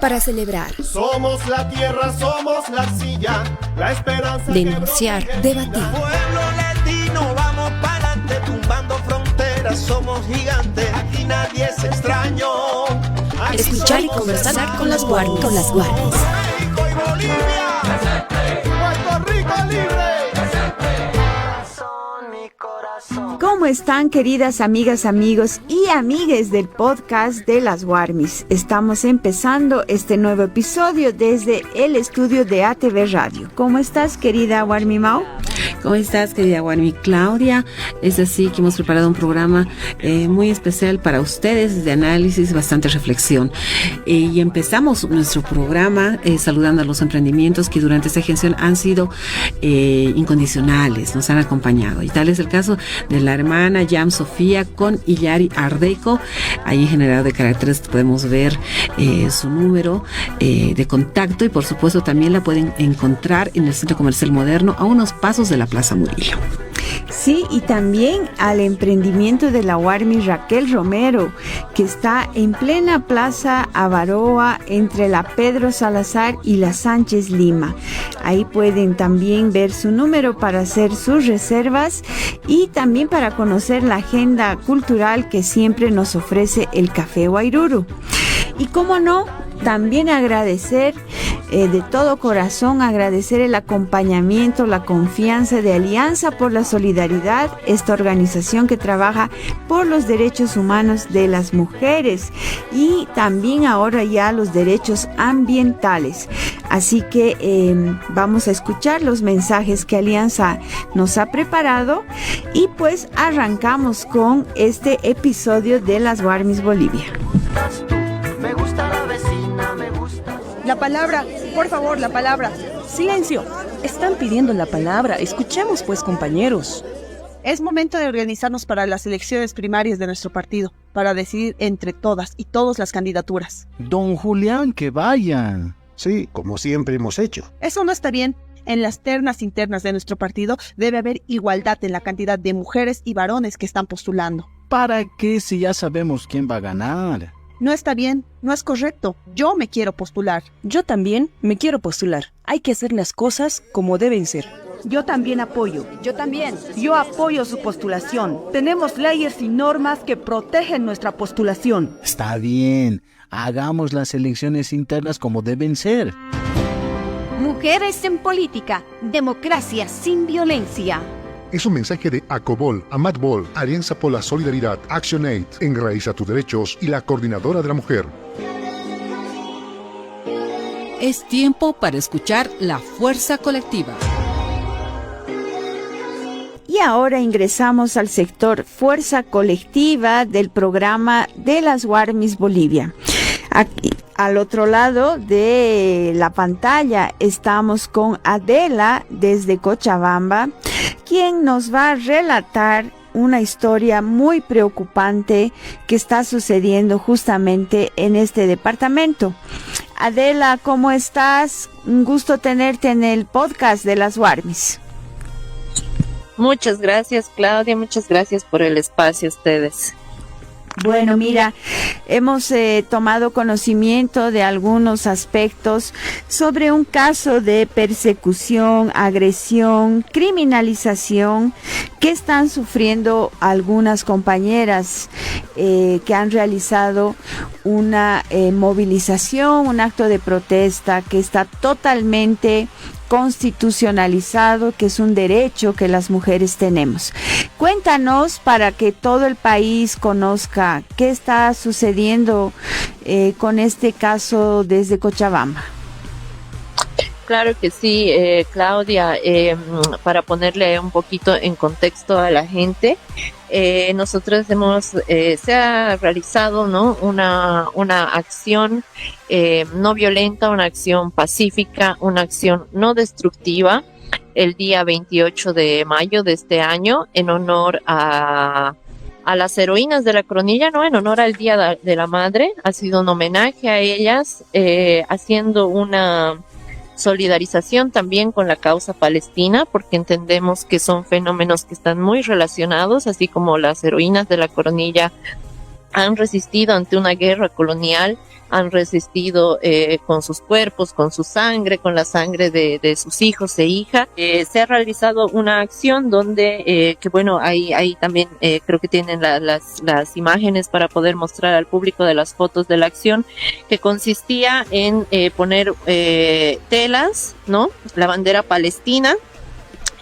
para celebrar, somos la tierra, somos la arcilla, la esperanza, denunciar, debatir. Pueblo latino, vamos para adelante, tumbando fronteras, somos gigantes, aquí nadie es extraño. Aquí escuchar y conversar con las Warmis. México y Bolivia, Puerto Rico libre. ¿Cómo están, queridas amigas, amigos y amigues del podcast de las Warmis? Estamos empezando este nuevo episodio desde el estudio de ATV Radio. ¿Cómo estás, querida Warmi Mau? ¿Cómo estás, querida Warmi Claudia? Es así que hemos preparado un programa muy especial para ustedes, de análisis, bastante reflexión. Y empezamos nuestro programa saludando a los emprendimientos que durante esta gestión han sido incondicionales, nos han acompañado. Y tal es el caso de la hermana Yam Sofía con Illari Ardeco. Ahí en Generador de Caracteres podemos ver su número de contacto y por supuesto también la pueden encontrar en el Centro Comercial Moderno a unos pasos de la Plaza Murillo. Sí, y también al emprendimiento de la Warmi Raquel Romero, que está en plena Plaza Avaroa entre la Pedro Salazar y la Sánchez Lima. Ahí pueden también ver su número para hacer sus reservas y también para conocer la agenda cultural que siempre nos ofrece el Café Wairuru. Y cómo no, también agradecer de todo corazón, agradecer el acompañamiento, la confianza de Alianza por la Solidaridad, esta organización que trabaja por los derechos humanos de las mujeres y también ahora ya los derechos ambientales. Así que vamos a escuchar los mensajes que Alianza nos ha preparado y pues arrancamos con este episodio de las Warmis Bolivia. Me gusta la vecina, me gusta. La palabra, por favor, la palabra. Silencio. Están pidiendo la palabra. Escuchemos, pues, compañeros. Es momento de organizarnos para las elecciones primarias de nuestro partido, para decidir entre todas y todos las candidaturas. Don Julián, que vayan. Sí, como siempre hemos hecho. Eso no está bien. En las ternas internas de nuestro partido debe haber igualdad en la cantidad de mujeres y varones que están postulando. ¿Para qué si ya sabemos quién va a ganar? No está bien, no es correcto. Yo me quiero postular. Yo también me quiero postular. Hay que hacer las cosas como deben ser. Yo también apoyo. Yo también. Yo apoyo su postulación. Tenemos leyes y normas que protegen nuestra postulación. Está bien. Hagamos las elecciones internas como deben ser. Mujeres en política. Democracia sin violencia. Es un mensaje de ACOBOL, AMATBOL, Alianza por la Solidaridad, ActionAid, Enraiza tus Derechos y la Coordinadora de la Mujer. Es tiempo para escuchar la fuerza colectiva. Y ahora ingresamos al sector Fuerza Colectiva del programa de las Warmis Bolivia. Aquí, al otro lado de la pantalla estamos con Adela desde Cochabamba, quien nos va a relatar una historia muy preocupante que está sucediendo justamente en este departamento. Adela, ¿cómo estás? Un gusto tenerte en el podcast de las Warmis. Muchas gracias, Claudia, muchas gracias por el espacio a ustedes. Bueno, mira, hemos tomado conocimiento de algunos aspectos sobre un caso de persecución, agresión, criminalización que están sufriendo algunas compañeras que han realizado una movilización, un acto de protesta que está totalmente constitucionalizado, que es un derecho que las mujeres tenemos. Cuéntanos para que todo el país conozca qué está sucediendo con este caso desde Cochabamba. Claro que sí, Claudia, para ponerle un poquito en contexto a la gente, nosotros se ha realizado, ¿no?, una acción no violenta, una acción pacífica, una acción no destructiva, el día 28 de mayo de este año, en honor a las heroínas de la Coronilla, ¿no?, en honor al Día de la Madre. Ha sido un homenaje a ellas, haciendo una solidarización también con la causa palestina, porque entendemos que son fenómenos que están muy relacionados, así como las heroínas de la Coronilla han resistido ante una guerra colonial han resistido con sus cuerpos, con su sangre, con la sangre de sus hijos e hijas. Se ha realizado una acción donde, que bueno, ahí también creo que tienen las imágenes para poder mostrar al público de las fotos de la acción, que consistía en poner telas, ¿no? La bandera palestina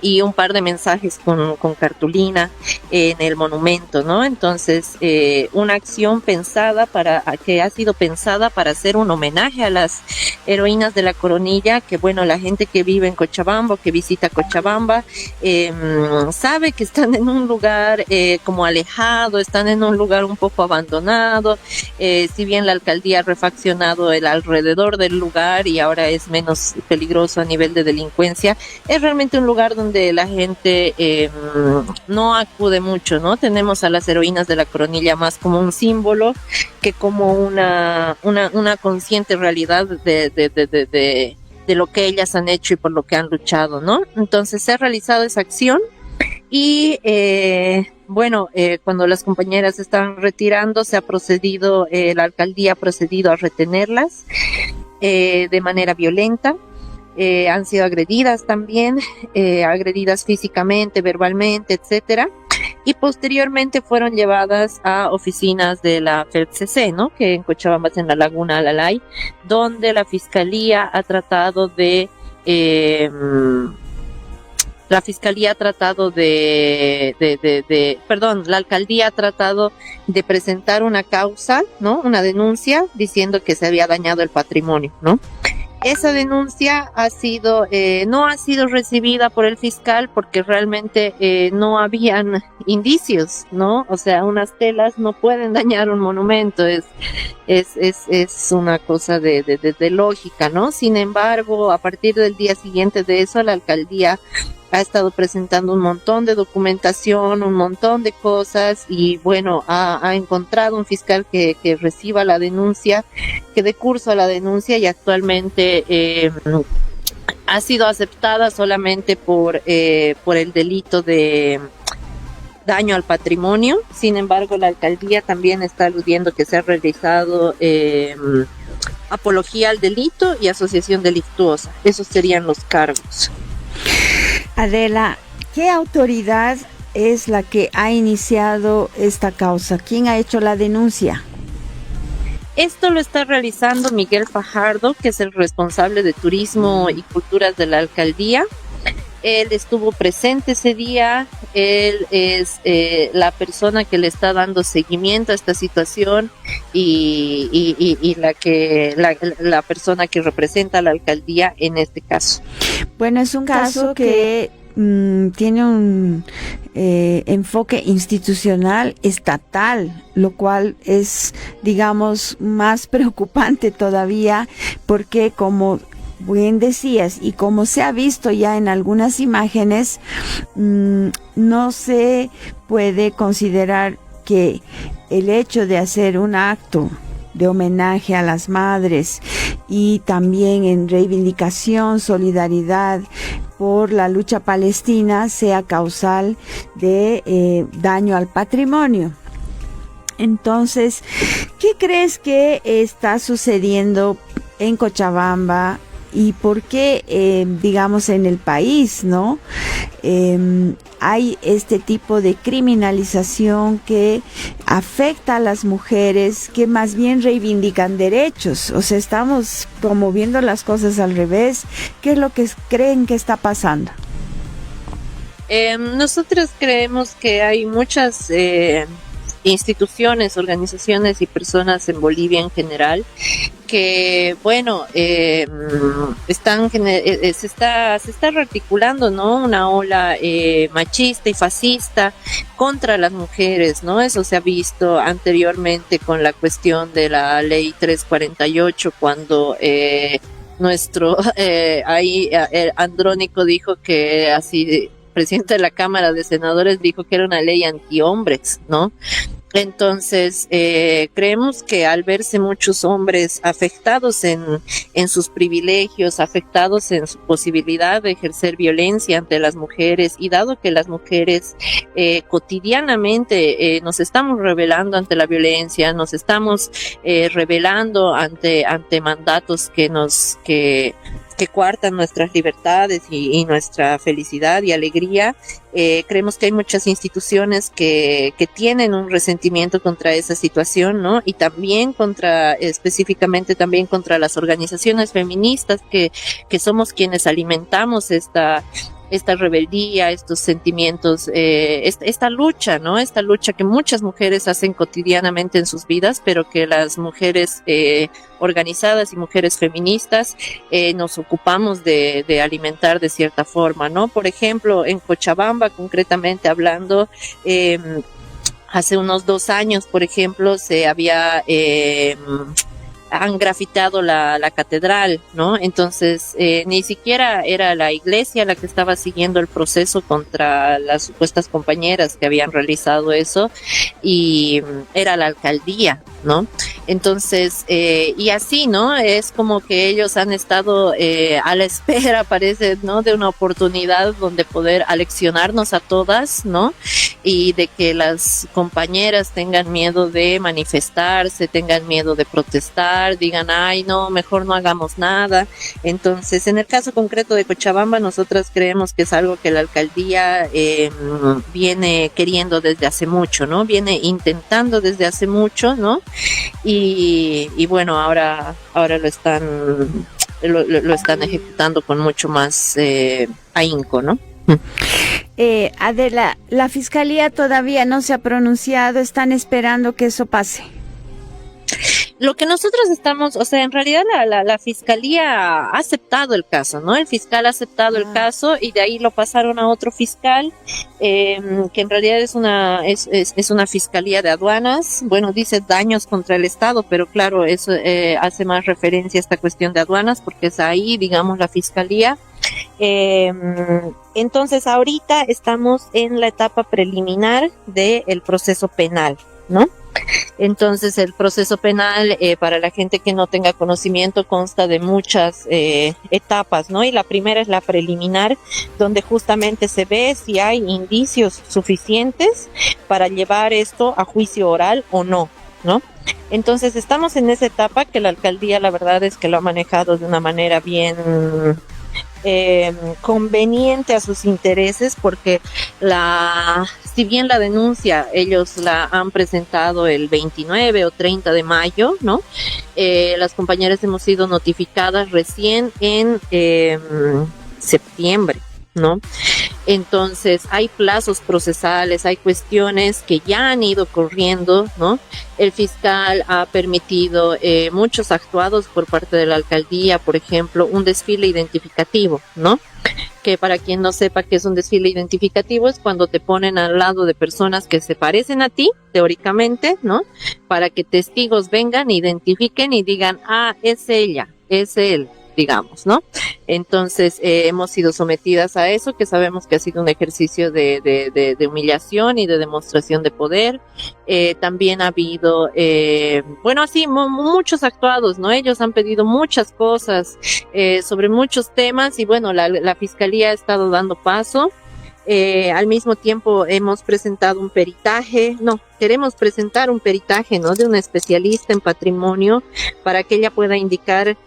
y un par de mensajes con cartulina en el monumento, ¿no? Entonces, una acción que ha sido pensada para hacer un homenaje a las heroínas de la Coronilla, que bueno, la gente que vive en Cochabamba, que visita Cochabamba, sabe que están en un lugar como alejado, están en un lugar un poco abandonado, si bien la alcaldía ha refaccionado el alrededor del lugar y ahora es menos peligroso a nivel de delincuencia, es realmente un lugar donde la gente no acude mucho, ¿no? Tenemos a las heroínas de la Coronilla más como un símbolo que como una consciente realidad de lo que ellas han hecho y por lo que han luchado, ¿no? Entonces se ha realizado esa acción y cuando las compañeras estaban retirando, la alcaldía ha procedido a retenerlas de manera violenta. Han sido agredidas también, agredidas físicamente, verbalmente, etcétera, y posteriormente fueron llevadas a oficinas de la FELCC, ¿no? Que en Cochabamba es en la Laguna Alalay, donde la fiscalía ha tratado de la alcaldía ha tratado de presentar una causa, ¿no? Una denuncia diciendo que se había dañado el patrimonio, ¿no? Esa denuncia no ha sido recibida por el fiscal porque realmente no habían indicios, ¿no? O sea, unas telas no pueden dañar un monumento, es una cosa de lógica, ¿no? Sin embargo, a partir del día siguiente de eso, la alcaldía ha estado presentando un montón de documentación, un montón de cosas y bueno, ha encontrado un fiscal que reciba la denuncia, que dé curso a la denuncia y actualmente ha sido aceptada solamente por el delito de daño al patrimonio. Sin embargo, la alcaldía también está aludiendo que se ha realizado apología al delito y asociación delictuosa. Esos serían los cargos. Adela, ¿qué autoridad es la que ha iniciado esta causa? ¿Quién ha hecho la denuncia? Esto lo está realizando Miguel Fajardo, que es el responsable de Turismo y Culturas de la alcaldía. Él estuvo presente ese día, él es la persona que le está dando seguimiento a esta situación y la persona que representa a la alcaldía en este caso. Bueno, es un caso que tiene un enfoque institucional estatal, lo cual es, digamos, más preocupante todavía porque como bien decías, y como se ha visto ya en algunas imágenes, no se puede considerar que el hecho de hacer un acto de homenaje a las madres y también en reivindicación, solidaridad por la lucha palestina sea causal de daño al patrimonio. Entonces, ¿qué crees que está sucediendo en Cochabamba? ¿Y por qué, digamos, en el país, ¿no? Hay este tipo de criminalización que afecta a las mujeres que más bien reivindican derechos. O sea, estamos promoviendo las cosas al revés. ¿Qué es lo que creen que está pasando? Nosotros creemos que hay muchas instituciones, organizaciones y personas en Bolivia en general que, bueno, se está rearticulando, ¿no? Una ola machista y fascista contra las mujeres, ¿no? Eso se ha visto anteriormente con la cuestión de la ley 348, cuando Andrónico dijo que así, presidente de la Cámara de Senadores dijo que era una ley antihombres, ¿no? Entonces, creemos que al verse muchos hombres afectados en sus privilegios, afectados en su posibilidad de ejercer violencia ante las mujeres, y dado que las mujeres cotidianamente nos estamos rebelando ante la violencia, nos estamos rebelando ante mandatos que coartan nuestras libertades y nuestra felicidad y alegría, creemos que hay muchas instituciones que tienen un resentimiento contra esa situación, ¿no? Y también específicamente también contra las organizaciones feministas que somos quienes alimentamos esta rebeldía, estos sentimientos, esta lucha, ¿no? Esta lucha que muchas mujeres hacen cotidianamente en sus vidas, pero que las mujeres organizadas y mujeres feministas nos ocupamos de alimentar de cierta forma, ¿no? Por ejemplo, en Cochabamba, concretamente hablando, hace unos 2 años, por ejemplo, han grafitado la catedral, ¿no? Entonces, ni siquiera era la iglesia la que estaba siguiendo el proceso contra las supuestas compañeras que habían realizado eso, y era la alcaldía, ¿no? Entonces, y así, ¿no? Es como que ellos han estado a la espera, parece, ¿no? De una oportunidad donde poder aleccionarnos a todas, ¿no? Y de que las compañeras tengan miedo de manifestarse, tengan miedo de protestar, digan, ay, no, mejor no hagamos nada. Entonces, en el caso concreto de Cochabamba, nosotras creemos que es algo que la alcaldía viene queriendo desde hace mucho, ¿no? Viene intentando desde hace mucho, ¿no? Y bueno, ahora lo están ejecutando con mucho más ahínco, ¿no? Adela, la Fiscalía todavía no se ha pronunciado, están esperando que eso pase. Lo que nosotros estamos, o sea, en realidad la Fiscalía ha aceptado el caso, ¿no? El fiscal ha aceptado el caso y de ahí lo pasaron a otro fiscal, que en realidad es una Fiscalía de Aduanas. Bueno, dice daños contra el Estado, pero claro, eso hace más referencia a esta cuestión de aduanas, porque es ahí, digamos, la Fiscalía. Entonces, ahorita estamos en la etapa preliminar del proceso penal, ¿no? Entonces, el proceso penal, para la gente que no tenga conocimiento, consta de muchas etapas, ¿no? Y la primera es la preliminar, donde justamente se ve si hay indicios suficientes para llevar esto a juicio oral o no, ¿no? Entonces, estamos en esa etapa que la alcaldía, la verdad es que lo ha manejado de una manera bien conveniente a sus intereses, porque si bien la denuncia ellos la han presentado el 29 o 30 de mayo, ¿no? Las compañeras hemos sido notificadas recién en septiembre, ¿no? Entonces hay plazos procesales, hay cuestiones que ya han ido corriendo, ¿no? El fiscal ha permitido muchos actuados por parte de la alcaldía, por ejemplo, un desfile identificativo, ¿no? Que para quien no sepa qué es un desfile identificativo, es cuando te ponen al lado de personas que se parecen a ti, teóricamente, ¿no? Para que testigos vengan, identifiquen y digan, ah, es ella, es él, digamos, ¿no? Entonces, hemos sido sometidas a eso, que sabemos que ha sido un ejercicio de humillación y de demostración de poder. También ha habido, bueno, así, muchos actuados, ¿no? Ellos han pedido muchas cosas sobre muchos temas y bueno, la Fiscalía ha estado dando paso. Al mismo tiempo hemos presentado queremos presentar un peritaje, ¿no? De una especialista en patrimonio para que ella pueda indicar,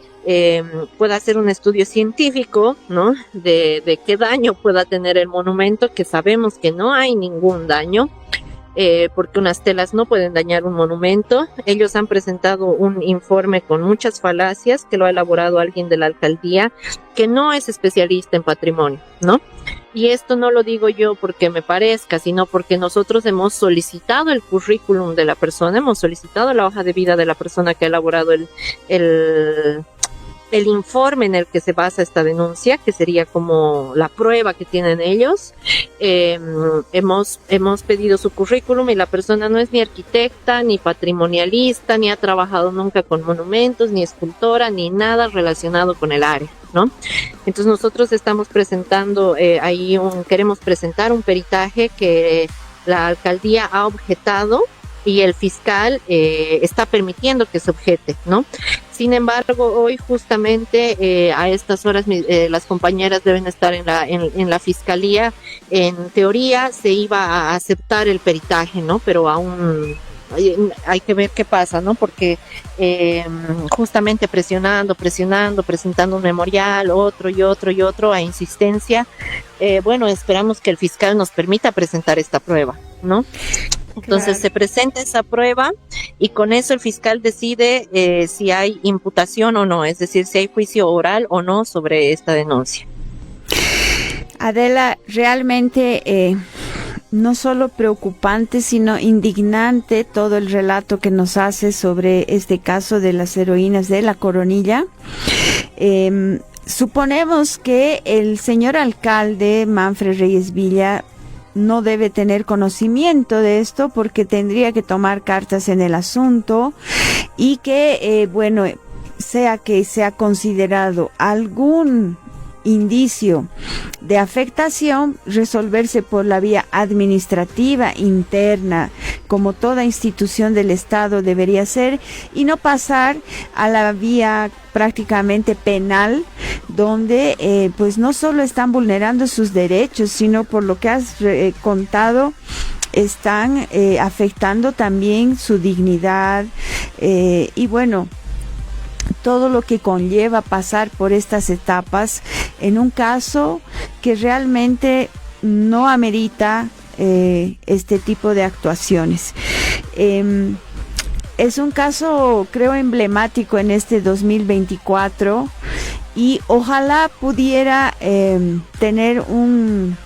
pueda hacer un estudio científico, ¿no? De qué daño pueda tener el monumento, que sabemos que no hay ningún daño, porque unas telas no pueden dañar un monumento. Ellos han presentado un informe con muchas falacias que lo ha elaborado alguien de la alcaldía que no es especialista en patrimonio, ¿no? Y esto no lo digo yo porque me parezca, sino porque nosotros hemos solicitado el currículum de la persona, hemos solicitado la hoja de vida de la persona que ha elaborado el informe en el que se basa esta denuncia, que sería como la prueba que tienen ellos. Hemos pedido su currículum y la persona no es ni arquitecta, ni patrimonialista, ni ha trabajado nunca con monumentos, ni escultora, ni nada relacionado con el área, ¿no? Entonces nosotros estamos presentando queremos presentar un peritaje que la alcaldía ha objetado, y el fiscal está permitiendo que se objete, ¿no? Sin embargo, hoy justamente a estas horas las compañeras deben estar en la fiscalía. En teoría se iba a aceptar el peritaje, ¿no? Pero aún hay que ver qué pasa, ¿no? Porque justamente presentando un memorial, otro a insistencia. Bueno, esperamos que el fiscal nos permita presentar esta prueba, ¿no? Entonces claro, se presenta esa prueba y con eso el fiscal decide si hay imputación o no, es decir, si hay juicio oral o no sobre esta denuncia. Adela, realmente no solo preocupante, sino indignante todo el relato que nos hace sobre este caso de las heroínas de la Coronilla. Suponemos que el señor alcalde Manfred Reyes Villa no debe tener conocimiento de esto porque tendría que tomar cartas en el asunto y que, sea que se ha considerado algún indicio de afectación, resolverse por la vía administrativa interna, como toda institución del Estado debería ser, y no pasar a la vía prácticamente penal, donde pues no solo están vulnerando sus derechos, sino por lo que has contado, están afectando también su dignidad y bueno, todo lo que conlleva pasar por estas etapas en un caso que realmente no amerita este tipo de actuaciones. Es un caso, creo, emblemático en este 2024 y ojalá pudiera tener un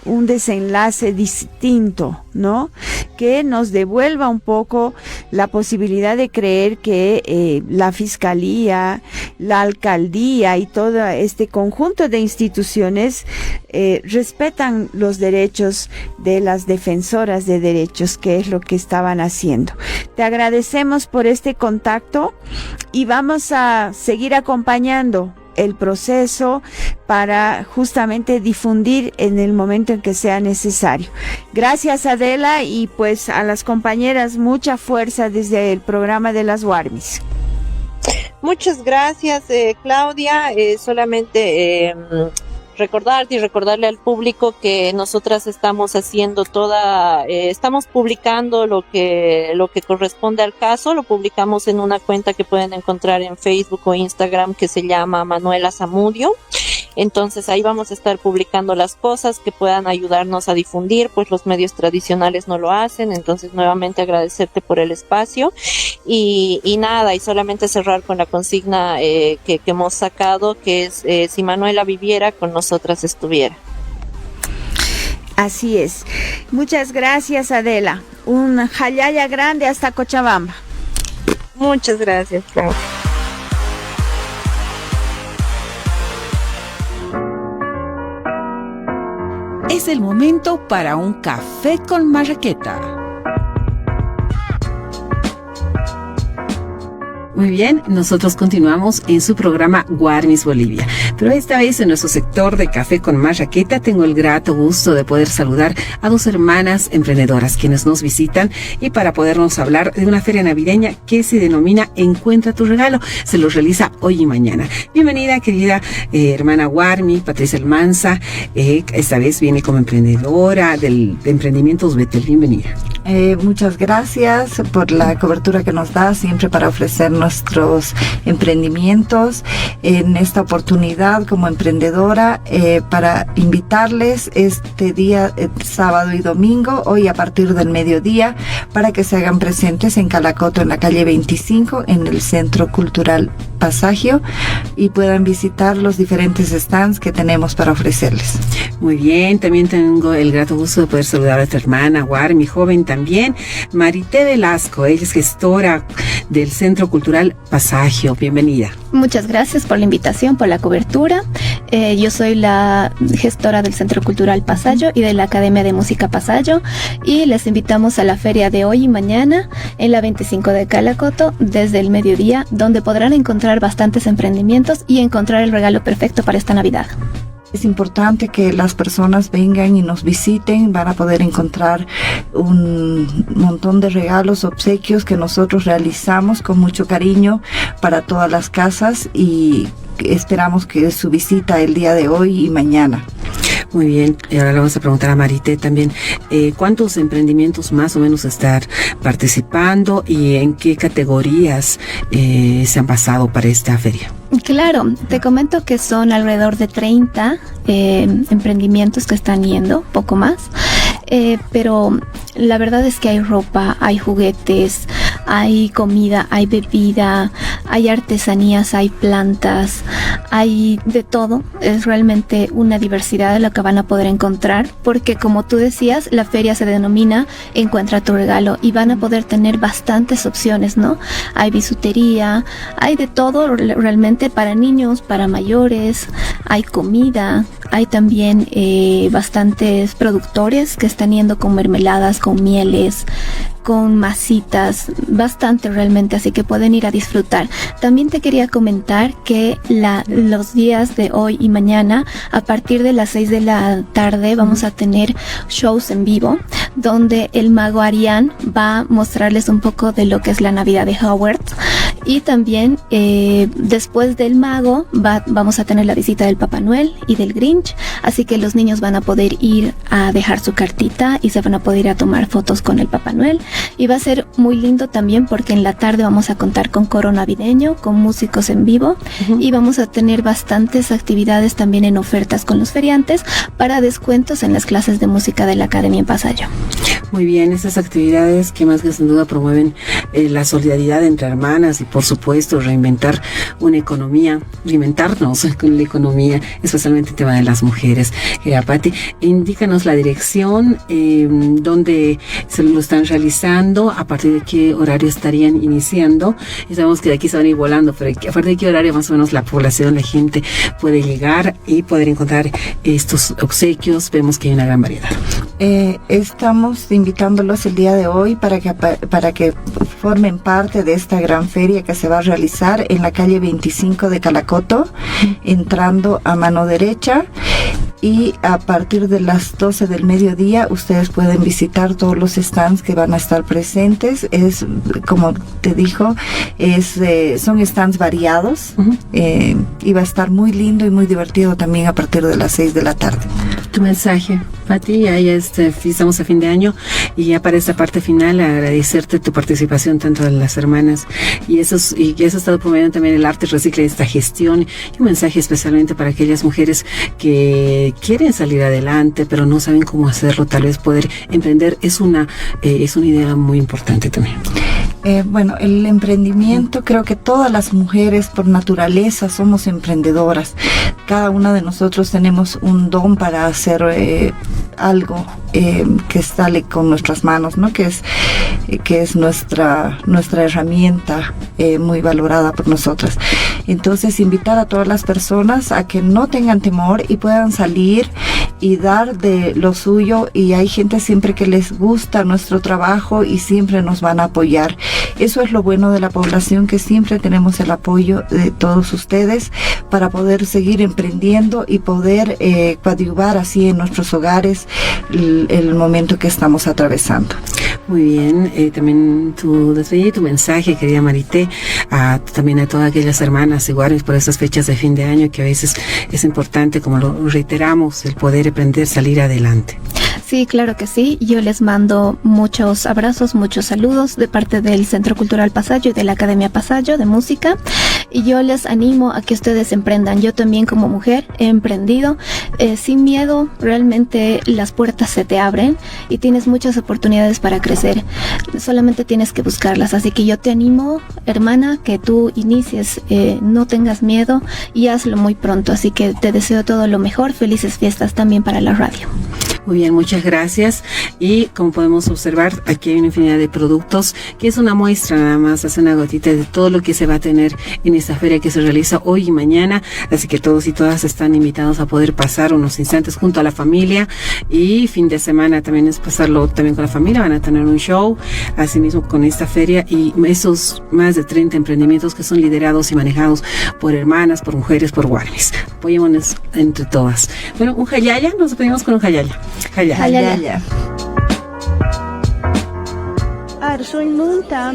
desenlace distinto, ¿no? Que nos devuelva un poco la posibilidad de creer que la fiscalía, la alcaldía y todo este conjunto de instituciones respetan los derechos de las defensoras de derechos, que es lo que estaban haciendo. Te agradecemos por este contacto y vamos a seguir acompañando el proceso para justamente difundir en el momento en que sea necesario. Gracias, Adela, y pues a las compañeras mucha fuerza desde el programa de las Warmis. Muchas gracias, Claudia. Solamente recordarte y recordarle al público que nosotras estamos haciendo estamos publicando lo que corresponde al caso. Lo publicamos en una cuenta que pueden encontrar en Facebook o Instagram que se llama Manuela Zamudio. Entonces ahí vamos a estar publicando las cosas que puedan ayudarnos a difundir, pues los medios tradicionales no lo hacen. Entonces nuevamente agradecerte por el espacio y nada, y solamente cerrar con la consigna que hemos sacado, que es si Manuela viviera, con nosotras estuviera. Así es. Muchas gracias, Adela. Un jalaya grande hasta Cochabamba. Muchas gracias, Claudia. Es el momento para un café con marraqueta. Muy bien, nosotros continuamos en su programa Warmis Bolivia, pero esta vez en nuestro sector de Café con Marraqueta tengo el grato gusto de poder saludar a dos hermanas emprendedoras quienes nos visitan y para podernos hablar de una feria navideña que se denomina Encuentra tu regalo, se los realiza hoy y mañana. Bienvenida, querida hermana Warmi, Patricia Almanza, esta vez viene como emprendedora de Emprendimientos Betel, bienvenida. Muchas gracias por la cobertura que nos da siempre para ofrecer nuestros emprendimientos. En esta oportunidad como emprendedora para invitarles este día, sábado y domingo, hoy a partir del mediodía, para que se hagan presentes en Calacoto, en la calle 25, en el Centro Cultural Pasagio, y puedan visitar los diferentes stands que tenemos para ofrecerles. Muy bien, también tengo el grato gusto de poder saludar a tu hermana Warmi, joven también, Marité Velasco. Ella es gestora del Centro Cultural Pasagio. Bienvenida. Muchas gracias por la invitación, por la cobertura. Yo soy la gestora del Centro Cultural Pasagio y de la Academia de Música Pasagio, y les invitamos a la feria de hoy y mañana en la 25 de Calacoto desde el mediodía, donde podrán encontrar bastantes emprendimientos y encontrar el regalo perfecto para esta Navidad. Es importante que las personas vengan y nos visiten, van a poder encontrar un montón de regalos, obsequios que nosotros realizamos con mucho cariño para todas las casas y esperamos que su visita el día de hoy y mañana. Muy bien, y ahora le vamos a preguntar a Marité también, ¿cuántos emprendimientos más o menos están participando y en qué categorías se han pasado para esta feria? Claro, te comento que son alrededor de 30 emprendimientos que están yendo, poco más, pero la verdad es que hay ropa, hay juguetes, hay comida, hay bebida, hay artesanías, hay plantas, hay de todo. Es realmente una diversidad de lo que van a poder encontrar, porque como tú decías, la feria se denomina Encuentra tu regalo y van a poder tener bastantes opciones, ¿no? Hay bisutería, hay de todo realmente para niños, para mayores, hay comida, hay también bastantes productores que están yendo con mermeladas, con mieles, con masitas, bastante realmente, así que pueden ir a disfrutar. También te quería comentar que los días de hoy y mañana, a partir de las 6 de la tarde, vamos a tener shows en vivo, donde el mago Arián va a mostrarles un poco de lo que es la Navidad de Howard. Y también después del mago vamos a tener la visita del Papá Noel y del Grinch, así que los niños van a poder ir a dejar su cartita y se van a poder ir a tomar fotos con el Papá Noel. Y va a ser muy lindo también porque en la tarde vamos a contar con coro navideño, con músicos en vivo, y vamos a tener bastantes actividades también en ofertas con los feriantes para descuentos en las clases de música de la Academia en Pasayo. Muy bien, esas actividades que más que sin duda promueven la solidaridad entre hermanas y por supuesto reinventar una economía, reinventarnos con la economía, especialmente el tema de las mujeres. Pati, indícanos la dirección donde se lo están realizando, a partir de qué horario estarían iniciando. Y sabemos que de aquí se van a ir volando, pero a partir de qué horario más o menos la población, la gente puede llegar y poder encontrar estos obsequios. Vemos que hay una gran variedad. Estamos invitándolos el día de hoy para que formen parte de esta gran feria que se va a realizar en la calle 25 de Calacoto, entrando a mano derecha. Y a partir de las 12 del mediodía ustedes pueden visitar todos los stands que van a estar presentes. Es, como te dijo, son stands variados. Y va a estar muy lindo y muy divertido también a partir de las 6 de la tarde. Tu mensaje, Pati, ya estamos a fin de año y ya para esta parte final agradecerte tu participación tanto de las hermanas y eso ha estado promoviendo también el arte recicla y esta gestión, y un mensaje especialmente para aquellas mujeres que quieren salir adelante pero no saben cómo hacerlo, tal vez poder emprender es una idea muy importante también. Bueno, el emprendimiento, creo que todas las mujeres por naturaleza somos emprendedoras. Cada una de nosotros tenemos un don para hacer algo que sale con nuestras manos, ¿no? Que es nuestra herramienta muy valorada por nosotras. Entonces, invitar a todas las personas a que no tengan temor y puedan salir y dar de lo suyo, y hay gente siempre que les gusta nuestro trabajo y siempre nos van a apoyar. Eso es lo bueno de la población, que siempre tenemos el apoyo de todos ustedes para poder seguir emprendiendo y poder coadyuvar así en nuestros hogares el momento que estamos atravesando. Muy bien, también tu despedida y tu mensaje, querida Marité, también a todas aquellas hermanas iguales por estas fechas de fin de año, que a veces es importante, como lo reiteramos, el poder aprender, salir adelante. Sí, claro que sí. Yo les mando muchos abrazos, muchos saludos de parte del Centro Cultural Pasayo y de la Academia Pasayo de Música. Y yo les animo a que ustedes emprendan. Yo también como mujer he emprendido sin miedo. Realmente las puertas se te abren y tienes muchas oportunidades para crecer. Solamente tienes que buscarlas. Así que yo te animo, hermana, que tú inicies, no tengas miedo y hazlo muy pronto. Así que te deseo todo lo mejor. Felices fiestas también para la radio. Muy bien, muchas gracias. Y como podemos observar, aquí hay una infinidad de productos, que es una muestra nada más, hace una gotita de todo lo que se va a tener en esta feria que se realiza hoy y mañana. Así que todos y todas están invitados a poder pasar unos instantes junto a la familia. Y fin de semana también es pasarlo también con la familia. Van a tener un show, asimismo con esta feria, y esos más de 30 emprendimientos que son liderados y manejados por hermanas, por mujeres, por warmis. Apoyémonos entre todas. Bueno, un hayaya, nos despedimos con un hayaya. Hayaya. Arsoy munta,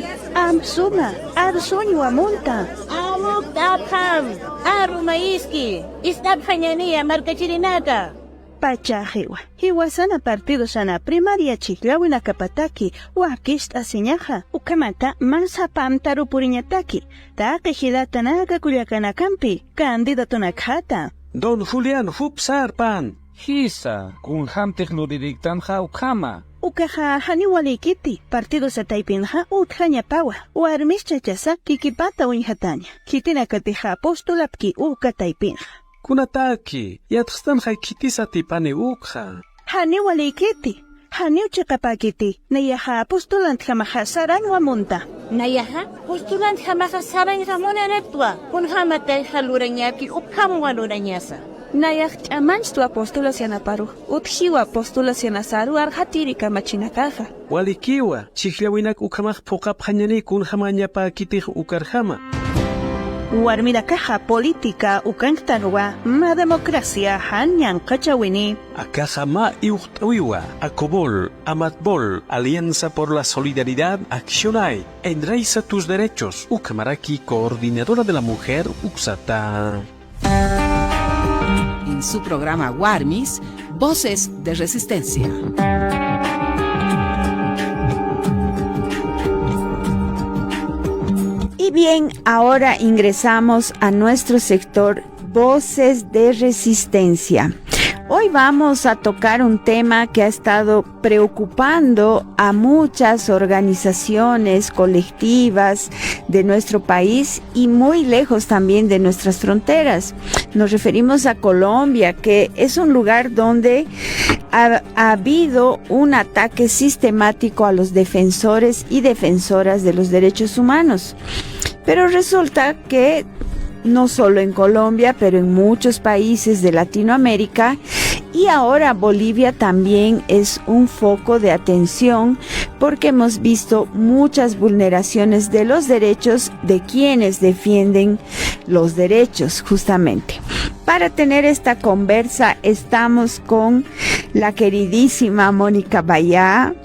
suma, arsoy wamunta. Amuk dapham, arumaiski, istab hanyania marcachirinata. Pachajewa, hiwasana partido sana primaria chiklawina kapataki, wakist asiñaja, ukamata mansapam tarupuriñataki, taqijidatanaga kuliakanakampi, candidatonakjata. Don Julián Hupsarpan. Hisa, kun hamtech luririktan haukama. Ukaja haniwalikiti, partido sa taipinja utjañapawa, warmischachasa kikipata unjataña, kitinakatija postulapki uka taipinja. Kunataki, yatstan haikitisa tipane ukha. Haniwalikiti, haniuchakapakiti, nayaha postulant jamaja saran wamunta. Nayaha, postulant jamaja saran ramona netwa, kun hamatel haluranyaki uphamwaluranyasa. Nayak amanchtu apostulación aparu, utjiwa apostulación asaru arhatirika machinakaja. Walikiwa, chihlawinak ukamaj pokap hanyani kun hamanyapa kitij ukarjama. Warmirakaja política ukanktanwa, ma democracia hanyan kachawini. Akajama iuhtawiwa, Acobol, Amatbol, Alianza por la Solidaridad, Accionai, Enraiza tus derechos, Ukamaraki, coordinadora de la mujer, Uxata. En su programa Warmis, Voces de Resistencia. Y bien, ahora ingresamos a nuestro sector Voces de Resistencia. Hoy vamos a tocar un tema que ha estado preocupando a muchas organizaciones colectivas de nuestro país y muy lejos también de nuestras fronteras. Nos referimos a Colombia, que es un lugar donde ha habido un ataque sistemático a los defensores y defensoras de los derechos humanos. Pero resulta que no solo en Colombia, pero en muchos países de Latinoamérica, y ahora Bolivia también es un foco de atención porque hemos visto muchas vulneraciones de los derechos de quienes defienden los derechos, justamente. Para tener esta conversa estamos con la queridísima Mónica Bayá.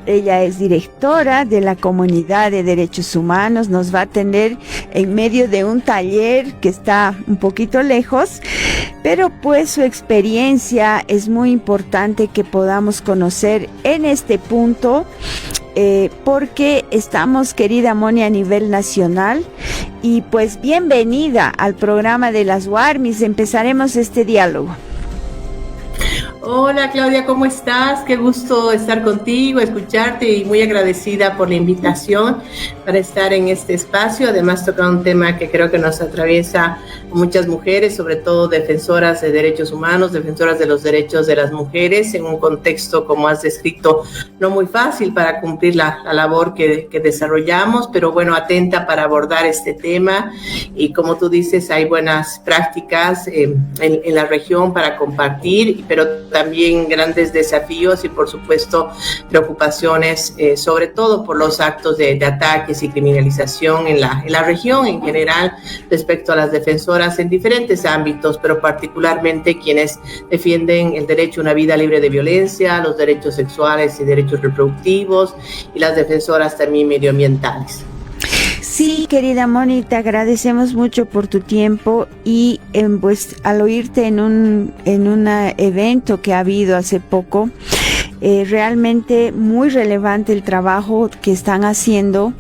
Ella es directora de la Comunidad de Derechos Humanos. Nos va a atender en medio de un taller que está un poquito lejos, pero pues su experiencia es muy importante que podamos conocer en este punto, porque estamos, querida Moni, a nivel nacional. Y pues bienvenida al programa de las Warmis. Empezaremos este diálogo. Hola Claudia, ¿cómo estás? Qué gusto estar contigo, escucharte y muy agradecida por la invitación para estar en este espacio. Además toca un tema que creo que nos atraviesa a muchas mujeres, sobre todo defensoras de derechos humanos, defensoras de los derechos de las mujeres, en un contexto, como has descrito, no muy fácil para cumplir la labor que desarrollamos, pero bueno, atenta para abordar este tema. Y como tú dices, hay buenas prácticas en la región para compartir, pero también grandes desafíos y por supuesto preocupaciones, sobre todo por los actos de ataques y criminalización en la región en general respecto a las defensoras en diferentes ámbitos, pero particularmente quienes defienden el derecho a una vida libre de violencia, los derechos sexuales y derechos reproductivos, y las defensoras también medioambientales. Sí, querida Moni, te agradecemos mucho por tu tiempo y pues al oírte en un evento que ha habido hace poco, realmente muy relevante el trabajo que están haciendo.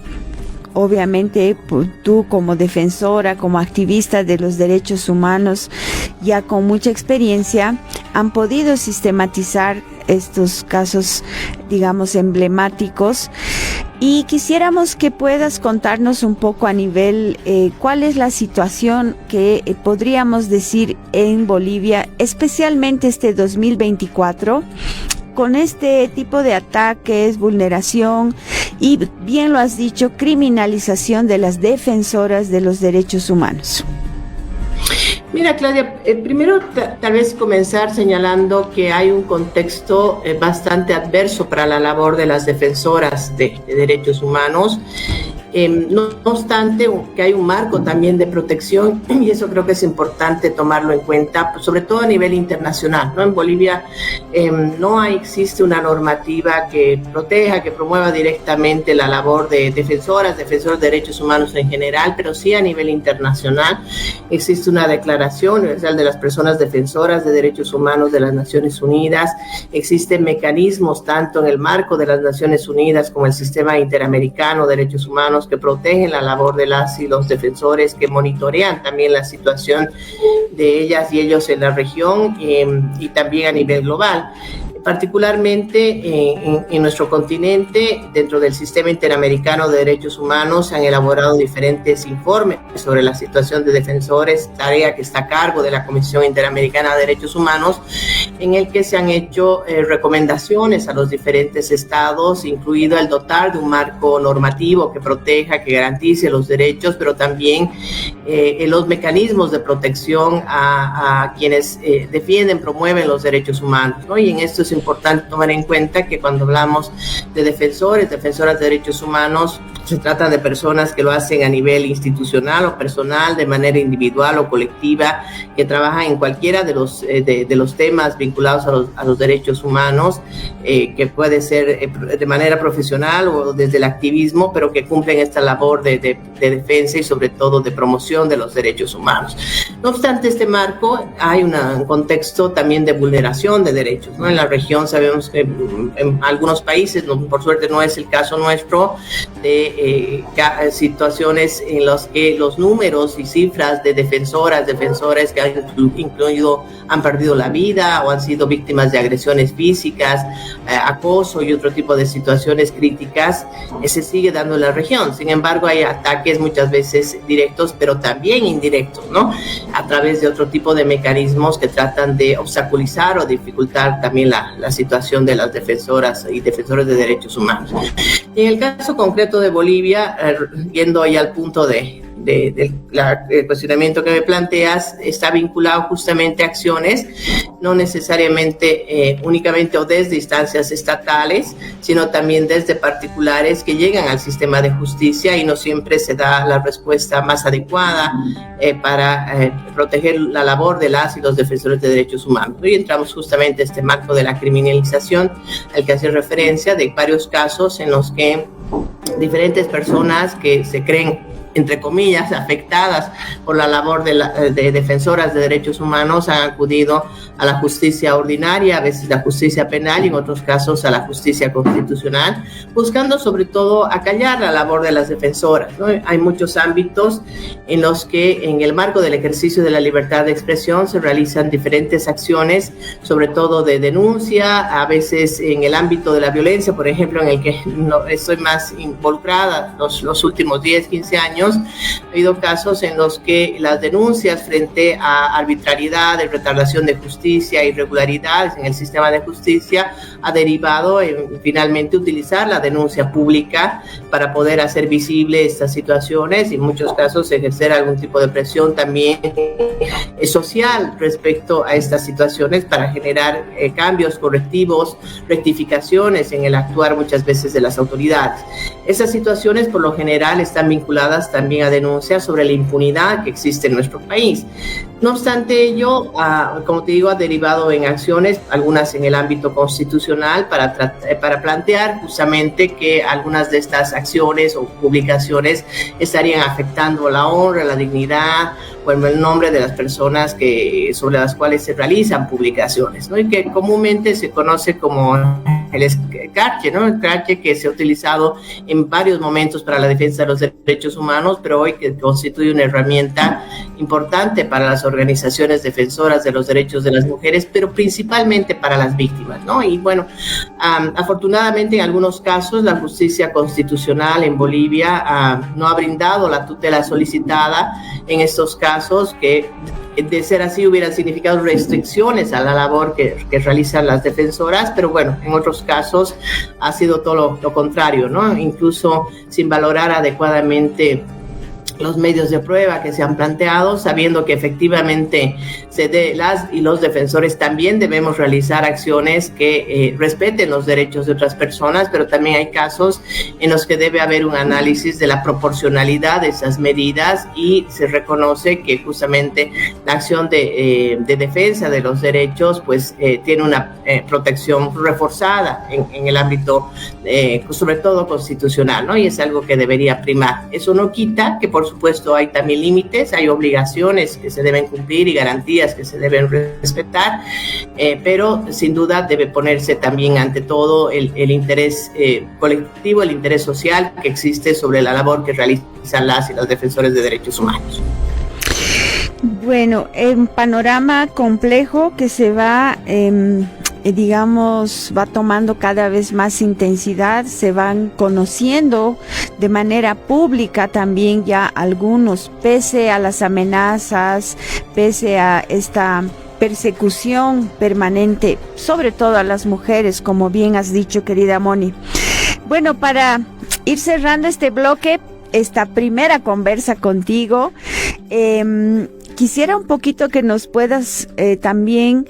Obviamente, pues, tú como defensora, como activista de los derechos humanos, ya con mucha experiencia, han podido sistematizar estos casos, digamos, emblemáticos. Y quisiéramos que puedas contarnos un poco a nivel, cuál es la situación que podríamos decir en Bolivia, especialmente este 2024, con este tipo de ataques, vulneración y, bien lo has dicho, criminalización de las defensoras de los derechos humanos. Mira, Claudia, primero tal vez comenzar señalando que hay un contexto bastante adverso para la labor de las defensoras de derechos humanos. No obstante, que hay un marco también de protección, y eso creo que es importante tomarlo en cuenta, sobre todo a nivel internacional, ¿no? En Bolivia no existe una normativa que proteja, que promueva directamente la labor de defensores de derechos humanos en general, pero sí a nivel internacional existe una Declaración Universal de las Personas Defensoras de Derechos Humanos de las Naciones Unidas. Existen mecanismos tanto en el marco de las Naciones Unidas como el Sistema Interamericano de Derechos Humanos que protegen la labor de las y los defensores, que monitorean también la situación de ellas y ellos en la región y también a nivel global. Particularmente en nuestro continente, dentro del Sistema Interamericano de Derechos Humanos, se han elaborado diferentes informes sobre la situación de defensores, tarea que está a cargo de la Comisión Interamericana de Derechos Humanos, en el que se han hecho recomendaciones a los diferentes estados, incluido el dotar de un marco normativo que proteja, que garantice los derechos, pero también los mecanismos de protección a quienes defienden, promueven los derechos humanos, ¿no? Y en esto es importante tomar en cuenta que cuando hablamos de defensoras de derechos humanos, se trata de personas que lo hacen a nivel institucional o personal, de manera individual o colectiva, que trabajan en cualquiera de los temas vinculados a los derechos humanos, que puede ser de manera profesional o desde el activismo, pero que cumplen esta labor de defensa y sobre todo de promoción de los derechos humanos. No obstante este marco, hay un contexto también de vulneración de derechos, ¿no? En la región sabemos que en algunos países, por suerte no es el caso nuestro, de situaciones en las que los números y cifras de defensores que han perdido la vida o han sido víctimas de agresiones físicas, acoso y otro tipo de situaciones críticas, se sigue dando en la región. Sin embargo, hay ataques muchas veces directos, pero también indirectos, ¿no? A través de otro tipo de mecanismos que tratan de obstaculizar o dificultar también la situación de las defensoras y defensores de derechos humanos. En el caso concreto de Bolivia, yendo ahí al punto del cuestionamiento que me planteas, está vinculado justamente a acciones, no necesariamente únicamente o desde instancias estatales, sino también desde particulares que llegan al sistema de justicia y no siempre se da la respuesta más adecuada para proteger la labor de las y los defensores de derechos humanos. Hoy entramos justamente a este marco de la criminalización al que hace referencia, de varios casos en los que diferentes personas que se creen, entre comillas, afectadas por la labor de defensoras de derechos humanos han acudido a la justicia ordinaria, a veces la justicia penal y en otros casos a la justicia constitucional, buscando sobre todo acallar la labor de las defensoras, ¿no? Hay muchos ámbitos en los que en el marco del ejercicio de la libertad de expresión se realizan diferentes acciones, sobre todo de denuncia, a veces en el ámbito de la violencia, por ejemplo, en el que estoy más involucrada los últimos 10, 15 años. Ha habido casos en los que las denuncias frente a arbitrariedad, retardación de justicia, irregularidades en el sistema de justicia ha derivado en finalmente utilizar la denuncia pública para poder hacer visible estas situaciones y en muchos casos ejercer algún tipo de presión también social respecto a estas situaciones para generar cambios correctivos, rectificaciones en el actuar muchas veces de las autoridades. Esas situaciones por lo general están vinculadas también a denuncias sobre la impunidad que existe en nuestro país. No obstante ello, como te digo, ha derivado en acciones, algunas en el ámbito constitucional, para plantear justamente que algunas de estas acciones o publicaciones estarían afectando la honra, la dignidad o el nombre de las personas sobre las cuales se realizan publicaciones, ¿no? Y que comúnmente se conoce como el escarche, ¿no? El escarche que se ha utilizado en varios momentos para la defensa de los derechos humanos, pero hoy que constituye una herramienta importante para las organizaciones defensoras de los derechos de las mujeres, pero principalmente para las víctimas, ¿no? Y bueno, afortunadamente en algunos casos la justicia constitucional en Bolivia no ha brindado la tutela solicitada en estos casos, que de ser así hubieran significado restricciones a la labor que realizan las defensoras, pero bueno, en otros casos ha sido todo lo contrario, ¿no? Incluso sin valorar adecuadamente los medios de prueba que se han planteado, sabiendo que efectivamente las y los defensores también debemos realizar acciones que respeten los derechos de otras personas, pero también hay casos en los que debe haber un análisis de la proporcionalidad de esas medidas, y se reconoce que justamente la acción de defensa de los derechos pues tiene una protección reforzada en el ámbito sobre todo constitucional, ¿no? Y es algo que debería primar. Eso no quita que por supuesto hay también límites, hay obligaciones que se deben cumplir y garantías que se deben respetar, pero sin duda debe ponerse también ante todo el interés colectivo, el interés social que existe sobre la labor que realizan las y los defensores de derechos humanos. Bueno, un panorama complejo que se va va tomando cada vez más intensidad, se van conociendo de manera pública también ya algunos, pese a las amenazas, pese a esta persecución permanente, sobre todo a las mujeres, como bien has dicho, querida Moni. Bueno, para ir cerrando este bloque, esta primera conversa contigo, quisiera un poquito que nos puedas también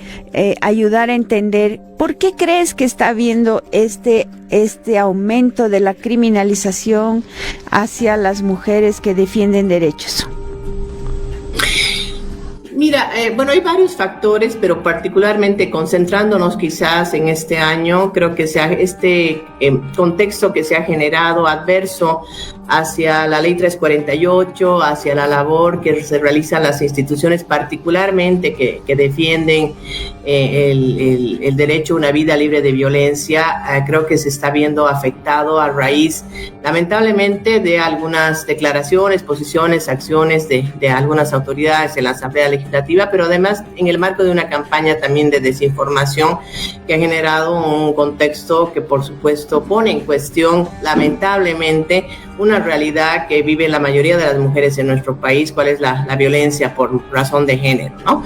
ayudar a entender por qué crees que está habiendo este aumento de la criminalización hacia las mujeres que defienden derechos. Mira, bueno, hay varios factores, pero particularmente concentrándonos quizás en este año, creo que este contexto que se ha generado adverso hacia la Ley 348, hacia la labor que se realizan las instituciones, particularmente que defienden el derecho a una vida libre de violencia, creo que se está viendo afectado a raíz, lamentablemente, de algunas declaraciones, posiciones, acciones de algunas autoridades en la Asamblea Legislativa, pero además en el marco de una campaña también de desinformación que ha generado un contexto que, por supuesto, pone en cuestión, lamentablemente, una realidad que vive la mayoría de las mujeres en nuestro país, cuál es la violencia por razón de género, ¿no?